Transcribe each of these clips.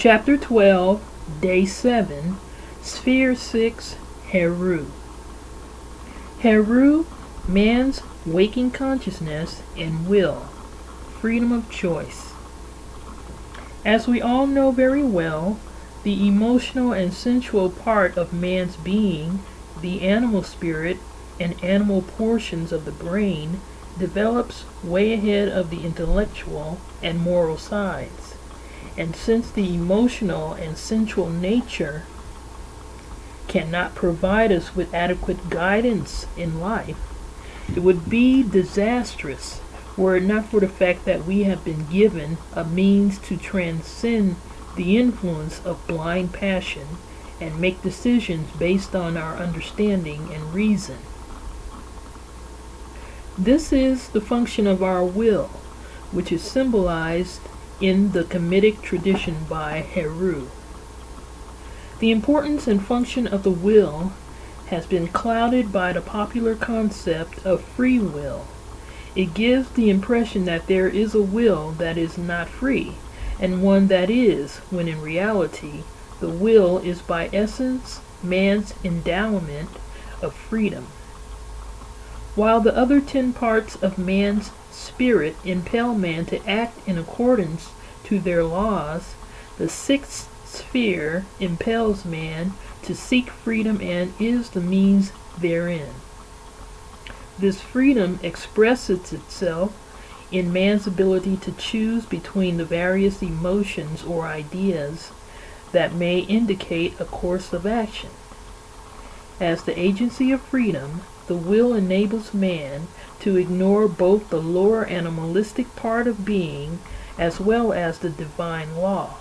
Chapter 12, Day 7, Sphere 6, Heru. Heru, man's waking consciousness and will, freedom of choice. As we all know very well, the emotional and sensual part of man's being, the animal spirit and animal portions of the brain, develops way ahead of the intellectual and moral sides. And since the emotional and sensual nature cannot provide us with adequate guidance in life, it would be disastrous were it not for the fact that we have been given a means to transcend the influence of blind passion and make decisions based on our understanding and reason. This is the function of our will, which is symbolized in the Kemetic tradition by Heru. The importance and function of the will has been clouded by the popular concept of free will. It gives the impression that there is a will that is not free, and one that is, when in reality, the will is by essence man's endowment of freedom. While the other 10 parts of man's spirit impel man to act in accordance to their laws, the 6th sphere impels man to seek freedom and is the means therein. This freedom expresses itself in man's ability to choose between the various emotions or ideas that may indicate a course of action. As the agency of freedom, the will enables man to ignore both the lower animalistic part of being as well as the divine law.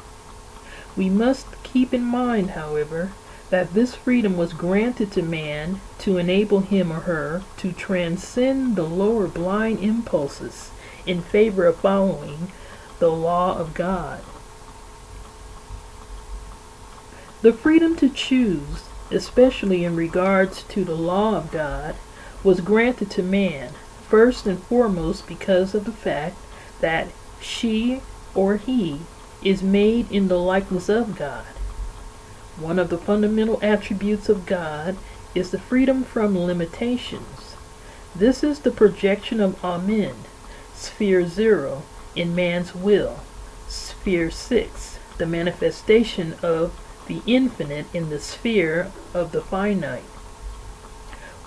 We must keep in mind, however, that this freedom was granted to man to enable him or her to transcend the lower blind impulses in favor of following the law of God. The freedom to choose, especially in regards to the law of God, was granted to man, first and foremost because of the fact that she or he is made in the likeness of God. One of the fundamental attributes of God is the freedom from limitations. This is the projection of Amen, Sphere 0, in man's will, Sphere 6, the manifestation of the infinite in the sphere of the finite.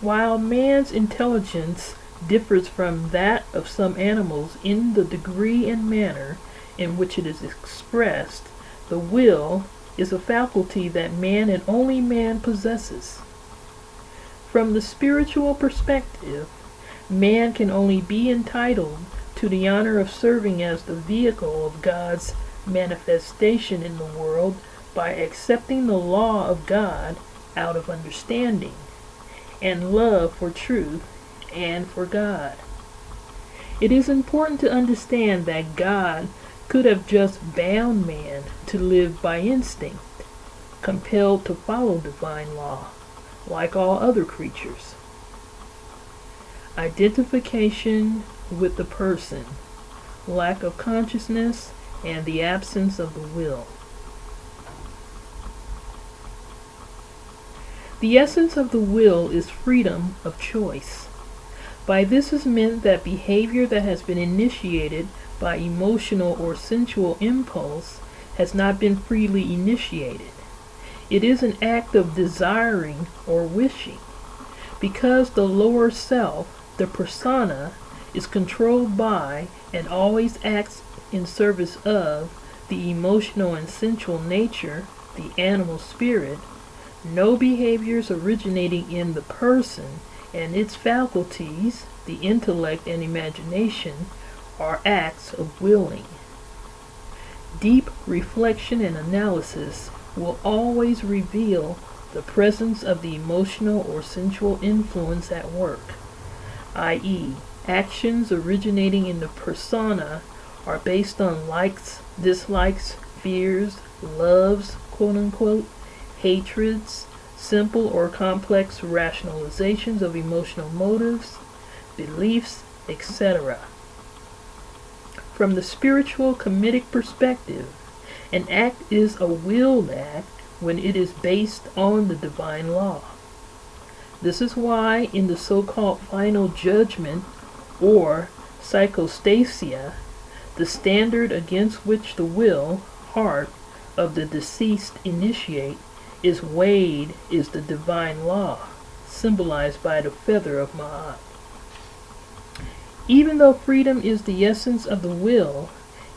While man's intelligence differs from that of some animals in the degree and manner in which it is expressed, the will is a faculty that man and only man possesses. From the spiritual perspective, man can only be entitled to the honor of serving as the vehicle of God's manifestation in the world by accepting the law of God out of understanding and love for truth and for God. It is important to understand that God could have just bound man to live by instinct, compelled to follow divine law, like all other creatures. Identification with the person, lack of consciousness, and the absence of the will. The essence of the will is freedom of choice. By this is meant that behavior that has been initiated by emotional or sensual impulse has not been freely initiated. It is an act of desiring or wishing. Because the lower self, the persona, is controlled by and always acts in service of the emotional and sensual nature, the animal spirit, no behaviors originating in the person and its faculties, the intellect and imagination, are acts of willing. Deep reflection and analysis will always reveal the presence of the emotional or sensual influence at work, i.e., actions originating in the persona are based on likes, dislikes, fears, loves, quote-unquote, hatreds, simple or complex rationalizations of emotional motives, beliefs, etc. From the spiritual Kamitic perspective, An act is a willed act when it is based on the divine law. This is why in the so-called final judgment, or psychostasia, the standard against which the will, heart, of the deceased initiate is weighed is the divine law, symbolized by the feather of Ma'at. Even though freedom is the essence of the will,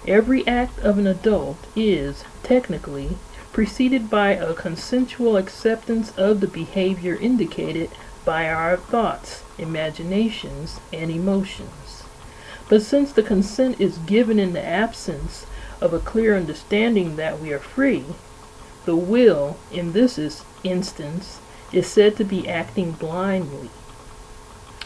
every act of an adult is, technically, preceded by a consensual acceptance of the behavior indicated by our thoughts, imaginations, and emotions. But since the consent is given in the absence of a clear understanding that we are free, the will, in this instance, is said to be acting blindly.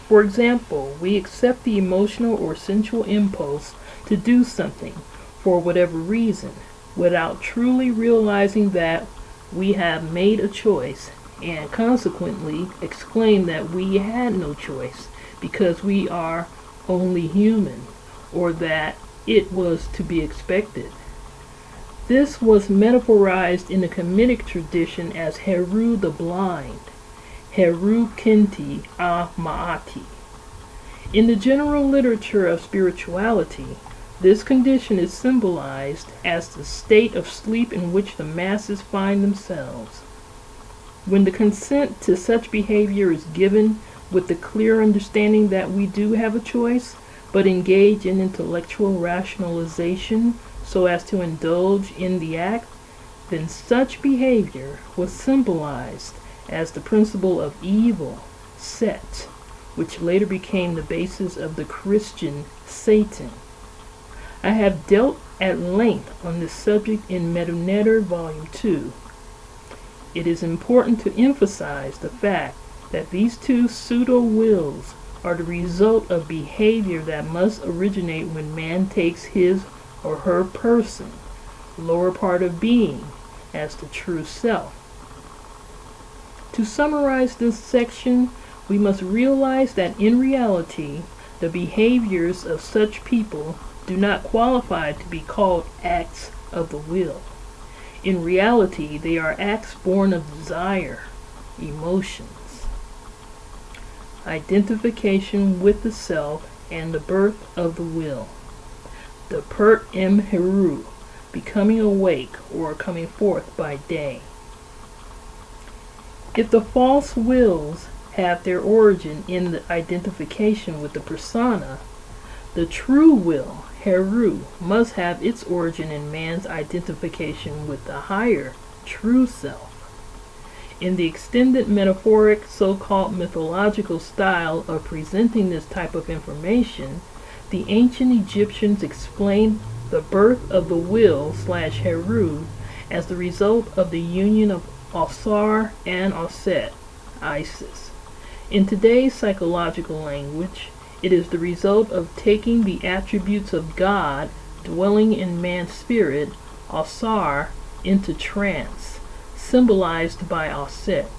For example, we accept the emotional or sensual impulse to do something, for whatever reason, without truly realizing that we have made a choice, and consequently exclaim that we had no choice because we are only human, or that it was to be expected. This was metaphorized in the Kemetic tradition as Heru the blind, Heru Kinti a Ma'ati. In the general literature of spirituality, this condition is symbolized as the state of sleep in which the masses find themselves. When the consent to such behavior is given with the clear understanding that we do have a choice, but engage in intellectual rationalization so as to indulge in the act, then such behavior was symbolized as the principle of evil, Set, which later became the basis of the Christian Satan. I have dealt at length on this subject in Nefer Volume 2. It is important to emphasize the fact that these two pseudo-wills are the result of behavior that must originate when man takes his or her person, lower part of being, as the true self. To summarize this section, we must realize that in reality, the behaviors of such people do not qualify to be called acts of the will. In reality, they are acts born of desire, emotions, identification with the self, and the birth of the will. The Pert M. Heru, becoming awake or coming forth by day. If the false wills have their origin in the identification with the persona, the true will, Heru, must have its origin in man's identification with the higher, true self. In the extended metaphoric, so-called mythological style of presenting this type of information, the ancient Egyptians explained the birth of the will/Heru as the result of the union of Osar and Oset, Isis. In today's psychological language, it is the result of taking the attributes of God dwelling in man's spirit, Osar, into trance, symbolized by Oset.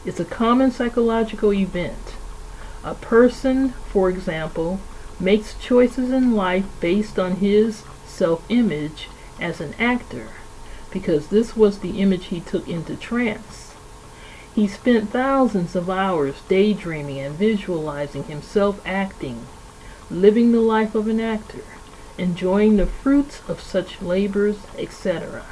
It's a common psychological event. A person, for example, makes choices in life based on his self-image as an actor, because this was the image he took into trance. He spent thousands of hours daydreaming and visualizing himself acting, living the life of an actor, enjoying the fruits of such labors, etc.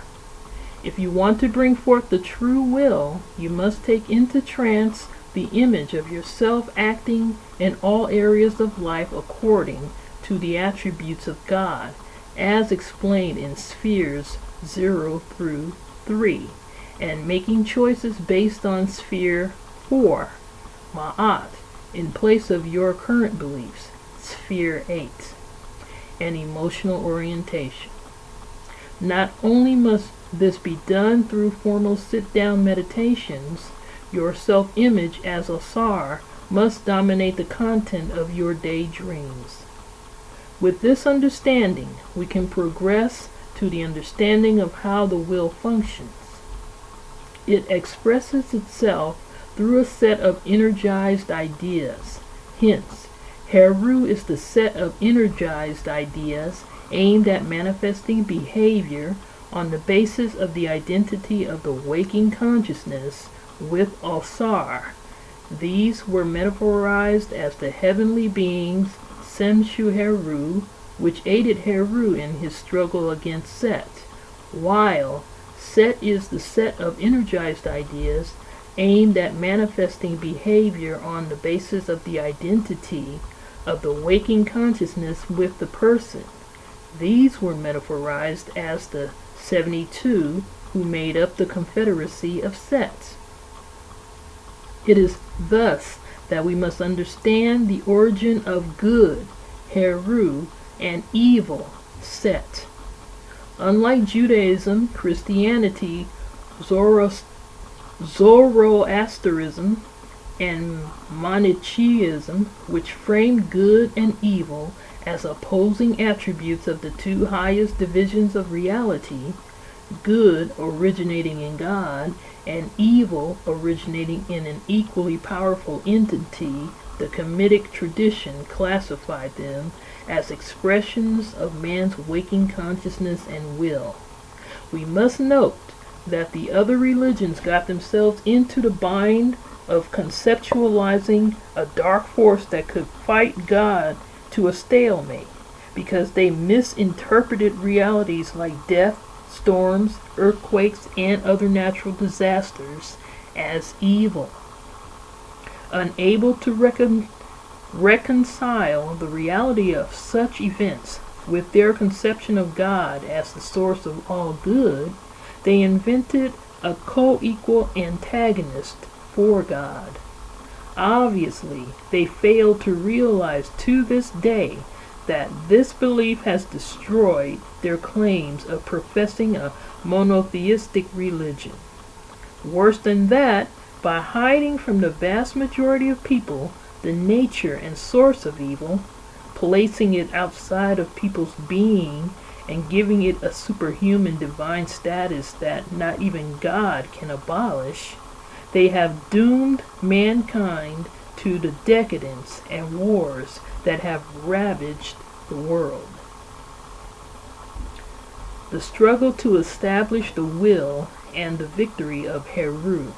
If you want to bring forth the true will, you must take into trance the image of yourself acting in all areas of life according to the attributes of God, as explained in spheres 0 through 3, and making choices based on sphere 4, Ma'at, in place of your current beliefs, sphere 8, and emotional orientation. Not only must this be done through formal sit-down meditations, your self-image as Osar must dominate the content of your daydreams. With this understanding, we can progress to the understanding of how the will functions. It expresses itself through a set of energized ideas. Hence, Heru is the set of energized ideas aimed at manifesting behavior on the basis of the identity of the waking consciousness with Osar. These were metaphorized as the heavenly beings Semshu Heru, which aided Heru in his struggle against Set, while Set is the set of energized ideas aimed at manifesting behavior on the basis of the identity of the waking consciousness with the person. These were metaphorized as the 72 who made up the confederacy of Set. It is thus that we must understand the origin of good, Heru, and evil, Set. Unlike Judaism, Christianity, Zoroastrianism, and Manichaeism, which framed good and evil as opposing attributes of the two highest divisions of reality, good originating in God and evil originating in an equally powerful entity, the Kemetic tradition classified them as expressions of man's waking consciousness and will. We must note that the other religions got themselves into the bind of conceptualizing a dark force that could fight God to a stalemate, because they misinterpreted realities like death, storms, earthquakes, and other natural disasters as evil. Unable to reconcile the reality of such events with their conception of God as the source of all good, they invented a co-equal antagonist for God. Obviously, they failed to realize to this day that this belief has destroyed their claims of professing a monotheistic religion. Worse than that, by hiding from the vast majority of people the nature and source of evil, placing it outside of people's being, and giving it a superhuman divine status that not even God can abolish, they have doomed mankind to the decadence and wars that have ravaged the world. The struggle to establish the will and the victory of Heru.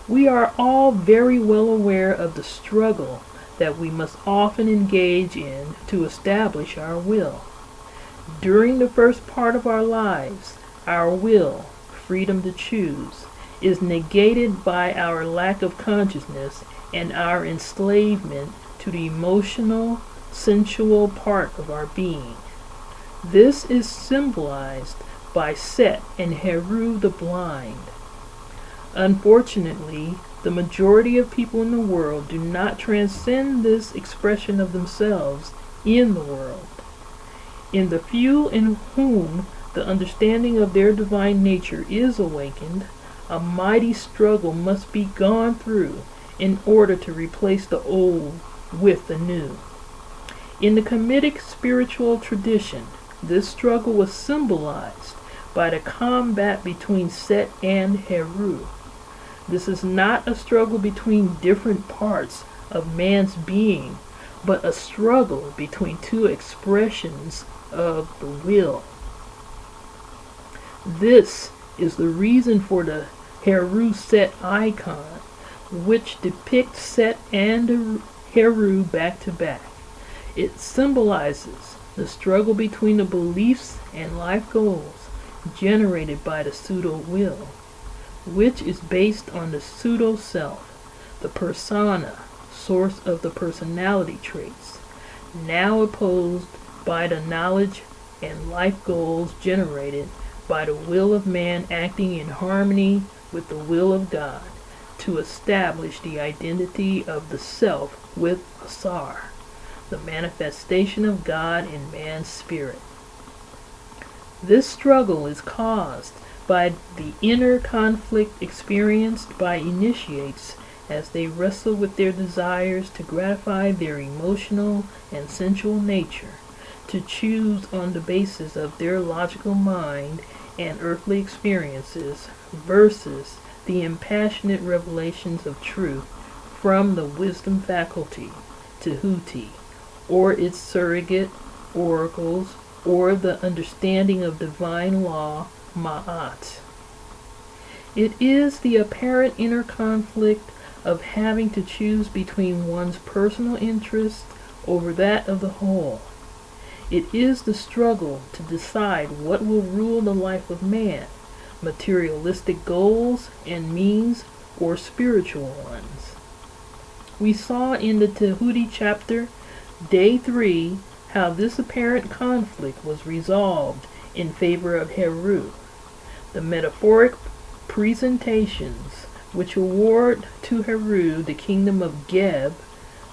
We are all very well aware of the struggle that we must often engage in to establish our will. During the first part of our lives, our will, freedom to choose, is negated by our lack of consciousness and our enslavement to the emotional, sensual part of our being. This is symbolized by Set and Heru the blind. Unfortunately, the majority of people in the world do not transcend this expression of themselves in the world. In the few in whom the understanding of their divine nature is awakened, a mighty struggle must be gone through in order to replace the old with the new. In the Kemetic spiritual tradition, this struggle was symbolized by the combat between Set and Heru. This is not a struggle between different parts of man's being, but a struggle between two expressions of the will. This is the reason for the Heru Set icon, which depicts Set and Heru back to back. It symbolizes the struggle between the beliefs and life goals generated by the pseudo-will, which is based on the pseudo-self, the persona, source of the personality traits, now opposed by the knowledge and life goals generated by the will of man acting in harmony with the will of God to establish the identity of the self with Asar, the manifestation of God in man's spirit. This struggle is caused by the inner conflict experienced by initiates as they wrestle with their desires to gratify their emotional and sensual nature, to choose on the basis of their logical mind and earthly experiences versus the impassionate revelations of truth from the wisdom faculty, Tehuti, or its surrogate oracles or the understanding of divine law, ma'at. It is the apparent inner conflict of having to choose between one's personal interest over that of the whole. It is the struggle to decide what will rule the life of man, materialistic goals and means or spiritual ones. We saw in the Tehuti chapter, day 3, how this apparent conflict was resolved in favor of Heru. The metaphoric presentations which award to Heru the kingdom of Geb,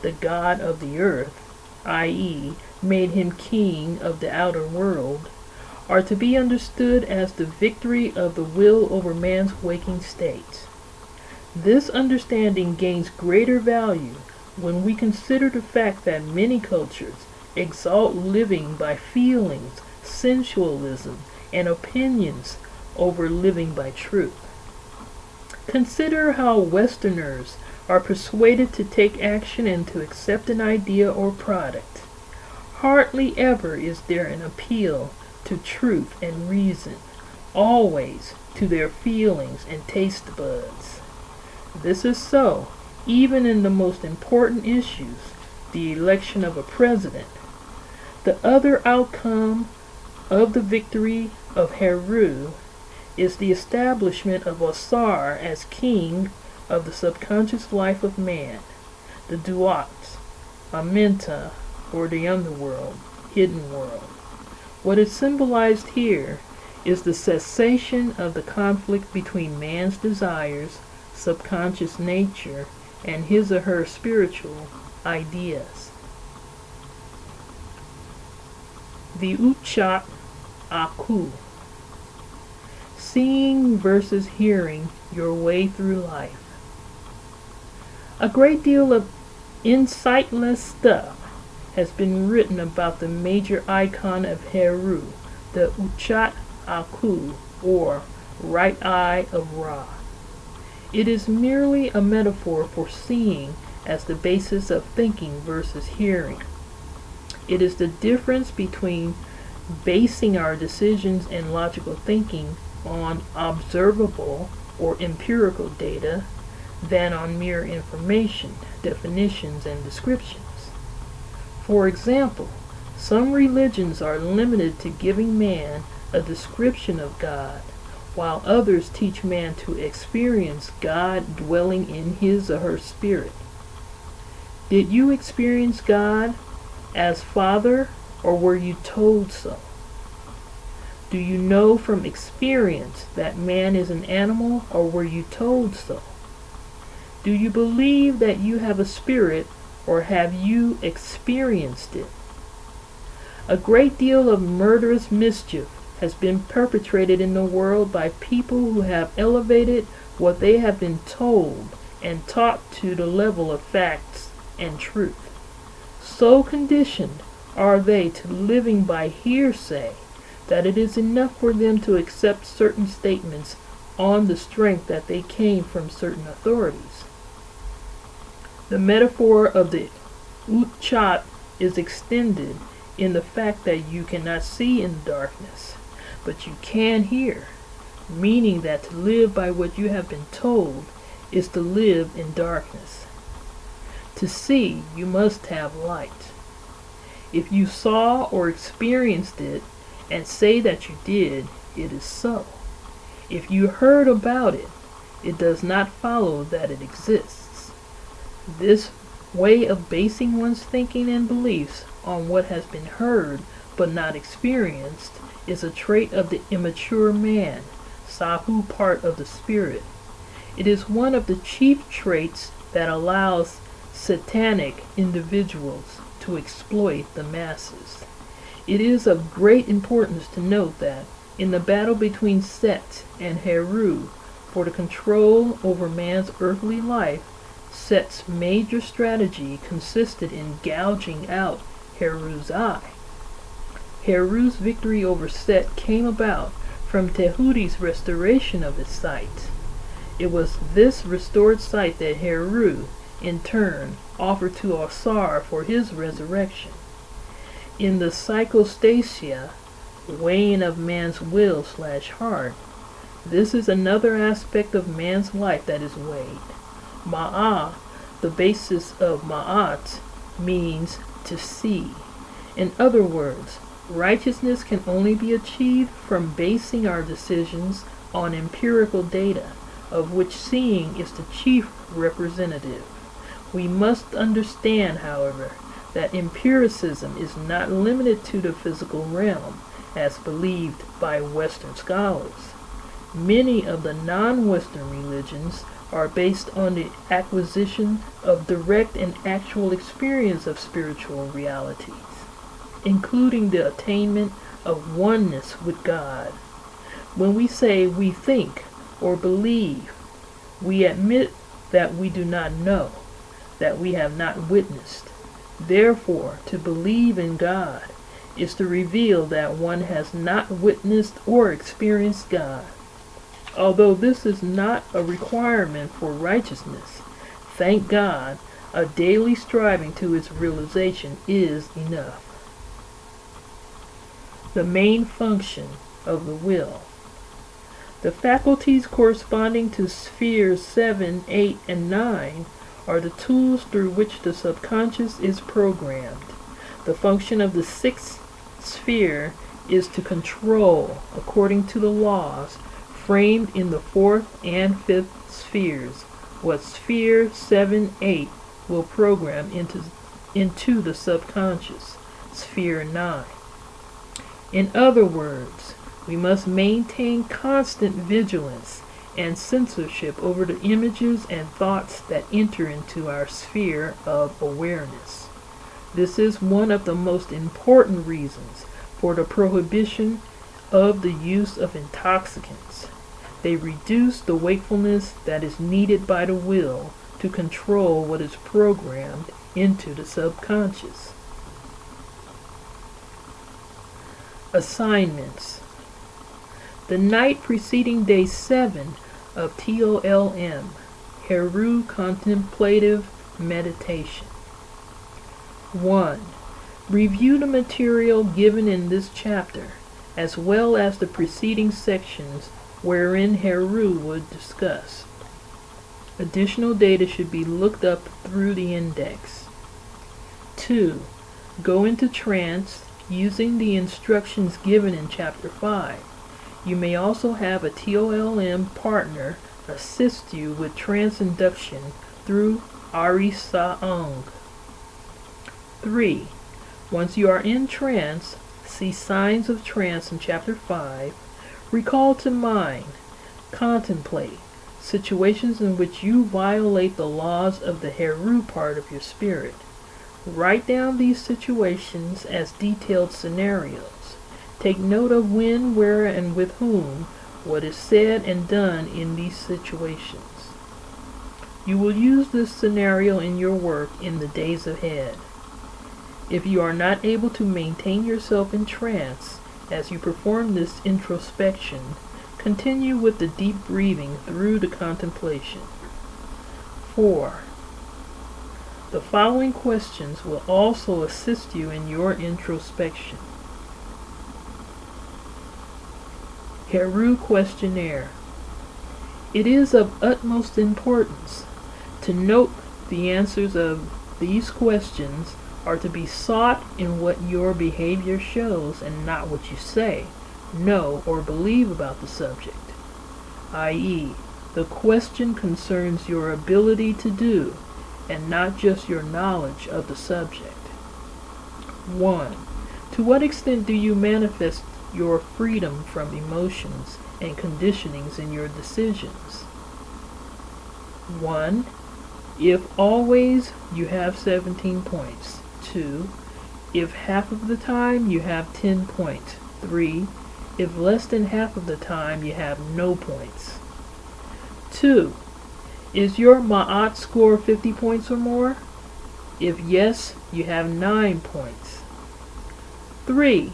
the god of the earth, i.e., made him king of the outer world, are to be understood as the victory of the will over man's waking state. This understanding gains greater value when we consider the fact that many cultures exalt living by feelings, sensualism, and opinions over living by truth. Consider how Westerners are persuaded to take action and to accept an idea or product. Hardly ever is there an appeal to truth and reason, always to their feelings and taste buds. This is so even in the most important issues, the election of a president. The other outcome of the victory of Heru is the establishment of Osar as king of the subconscious life of man, the Duat, Amenta, or the underworld, hidden world. What is symbolized here is the cessation of the conflict between man's desires, subconscious nature, and his or her spiritual ideas. The Uchat Aku. Seeing versus hearing your way through life. A great deal of insightless stuff has been written about the major icon of Heru, the Uchat Aku, or right eye of Ra. It is merely a metaphor for seeing as the basis of thinking versus hearing. It is the difference between basing our decisions and logical thinking on observable or empirical data than on mere information, definitions, and descriptions. For example, some religions are limited to giving man a description of God, while others teach man to experience God dwelling in his or her spirit. Did you experience God as Father, or were you told so? Do you know from experience that man is an animal, or were you told so? Do you believe that you have a spirit, or have you experienced it? A great deal of murderous mischief has been perpetrated in the world by people who have elevated what they have been told and taught to the level of facts and truth. So conditioned are they to living by hearsay that it is enough for them to accept certain statements on the strength that they came from certain authorities. The metaphor of the Uchat is extended in the fact that you cannot see in the darkness, but you can hear, meaning that to live by what you have been told is to live in darkness. To see, you must have light. If you saw or experienced it and say that you did, it is so. If you heard about it, it does not follow that it exists. This way of basing one's thinking and beliefs on what has been heard but not experienced is a trait of the immature man, Sahu part of the spirit. It is one of the chief traits that allows satanic individuals to exploit the masses. It is of great importance to note that in the battle between Set and Heru for the control over man's earthly life, Set's major strategy consisted in gouging out Heru's eye. Heru's victory over Set came about from Tehuti's restoration of his sight. It was this restored sight that Heru, in turn, offered to Osar for his resurrection. In the psychostasia, weighing of man's will/heart, this is another aspect of man's life that is weighed. Ma'ah, the basis of ma'at, means to see. In other words, righteousness can only be achieved from basing our decisions on empirical data, of which seeing is the chief representative. We must understand, however, that empiricism is not limited to the physical realm, as believed by Western scholars. Many of the non-Western religions are based on the acquisition of direct and actual experience of spiritual realities, including the attainment of oneness with God. When we say we think or believe, we admit that we do not know, that we have not witnessed. Therefore, to believe in God is to reveal that one has not witnessed or experienced God. Although this is not a requirement for righteousness, thank God, a daily striving to its realization is enough. The main function of the will. The faculties corresponding to spheres 7, 8, and 9 are the tools through which the subconscious is programmed. The function of the sixth sphere is to control, according to the laws framed in the fourth and fifth spheres, what sphere 7, 8 will program into the subconscious, sphere 9. In other words, we must maintain constant vigilance and censorship over the images and thoughts that enter into our sphere of awareness. This is one of the most important reasons for the prohibition of the use of intoxicants. They reduce the wakefulness that is needed by the will to control what is programmed into the subconscious. Assignments. The night preceding day 7 of TOLM, Heru Contemplative Meditation. 1. Review the material given in this chapter, as well as the preceding sections wherein Heru would discuss. Additional data should be looked up through the index. 2. Go into trance using the instructions given in Chapter 5. You may also have a TOLM partner assist you with trance induction through Ari Saung. 3. Once you are in trance, see signs of trance in Chapter 5. Recall to mind, contemplate situations in which you violate the laws of the Heru part of your spirit. Write down these situations as detailed scenarios. Take note of when, where, and with whom, what is said and done in these situations. You will use this scenario in your work in the days ahead. If you are not able to maintain yourself in trance as you perform this introspection, continue with the deep breathing through the contemplation. 4. The following questions will also assist you in your introspection. Heru Questionnaire. It is of utmost importance to note the answers of these questions are to be sought in what your behavior shows and not what you say, know, or believe about the subject, i.e., the question concerns your ability to do and not just your knowledge of the subject. 1. To what extent do you manifest your freedom from emotions and conditionings in your decisions? 1. If always, you have 17 points. 2. If half of the time, you have 10 points. 3. If less than half of the time, you have no points. 2. Is your Ma'at score 50 points or more? If yes, you have 9 points. 3.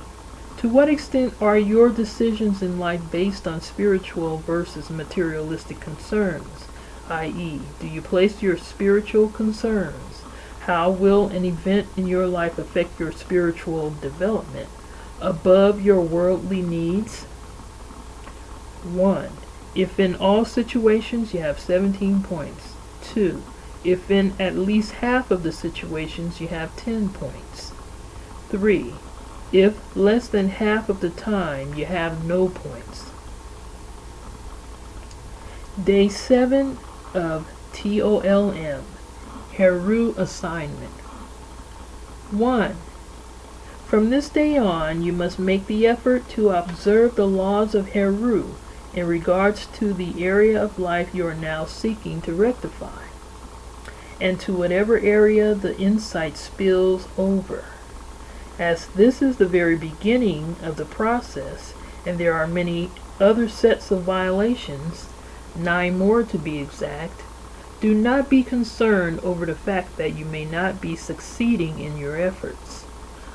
To what extent are your decisions in life based on spiritual versus materialistic concerns? I.e., do you place your spiritual concerns, How will an event in your life affect your spiritual development above your worldly needs? 1. If in all situations, you have 17 points. 2. If in at least half of the situations, you have 10 points. 3. If less than half of the time, you have no points. Day 7 of TOLM, Heru assignment. 1. From this day on, you must make the effort to observe the laws of Heru in regards to the area of life you are now seeking to rectify, and to whatever area the insight spills over. As this is the very beginning of the process, and there are many other sets of violations, 9 more to be exact, do not be concerned over the fact that you may not be succeeding in your efforts.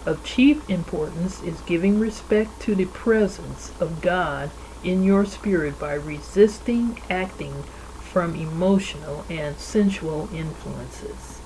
Of chief importance is giving respect to the presence of God in your spirit by resisting acting from emotional and sensual influences.